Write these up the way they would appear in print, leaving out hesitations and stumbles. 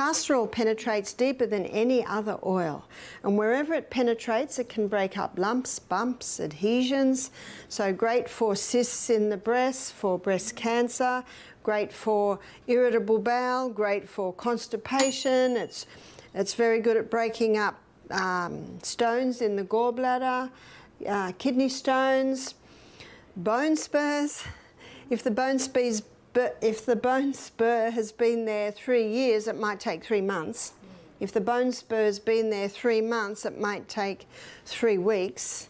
Castor oil penetrates deeper than any other oil, and wherever it penetrates it can break up lumps, bumps, adhesions. So great for cysts in the breast, for breast cancer, great for irritable bowel, great for constipation. It's very good at breaking up stones in the gallbladder, kidney stones, bone spurs. If the bone spur has been there 3 years, it might take 3 months. If the bone spur's been there 3 months, it might take 3 weeks.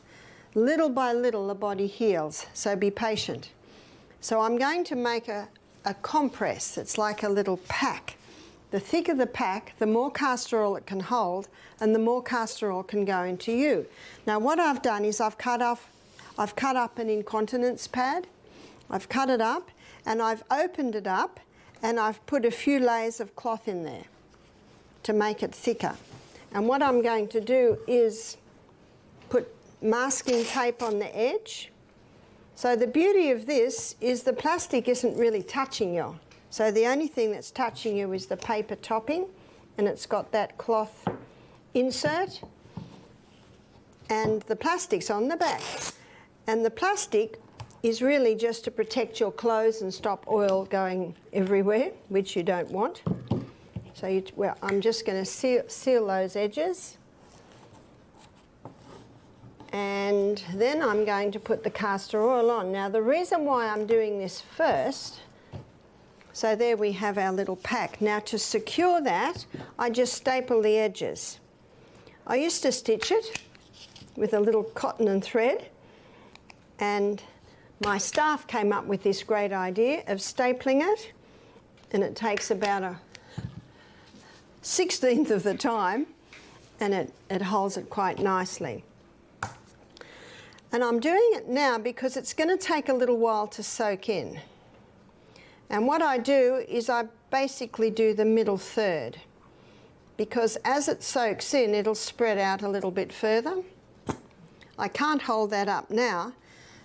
Little by little, the body heals, so be patient. So I'm going to make a compress. It's like a little pack. The thicker the pack, the more castor oil it can hold, and the more castor oil can go into you. Now what I've done is I've cut up an incontinence pad. I've cut it up and I've opened it up and I've put a few layers of cloth in there to make it thicker. And what I'm going to do is put masking tape on the edge. So the beauty of this is the plastic isn't really touching you. So the only thing that's touching you is the paper topping, and it's got that cloth insert, and the plastic's on the back. And the plastic is really just to protect your clothes and stop oil going everywhere, which you don't want. So I'm just going to seal those edges. And then I'm going to put the castor oil on. Now the reason why I'm doing this first, so there we have our little pack. Now to secure that, I just staple the edges. I used to stitch it with a little cotton and thread, and my staff came up with this great idea of stapling it, and it takes about a 1/16 of the time, and it holds it quite nicely. And I'm doing it now because it's going to take a little while to soak in. And what I do is I basically do the middle third, because as it soaks in, it'll spread out a little bit further. I can't hold that up now,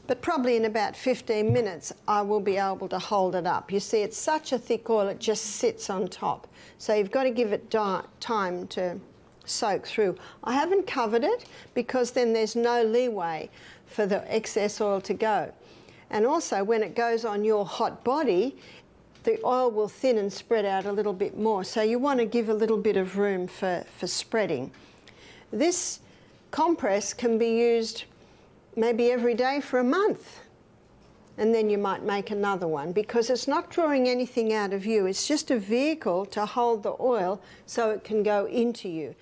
but probably in about 15 minutes I will be able to hold it up. You see, it's such a thick oil, it just sits on top. So you've got to give it time to soak through. I haven't covered it because then there's no leeway for the excess oil to go. And also when it goes on your hot body, the oil will thin and spread out a little bit more. So you want to give a little bit of room for spreading. This compress can be used maybe every day for a month. And then you might make another one, because it's not drawing anything out of you. It's just a vehicle to hold the oil so it can go into you.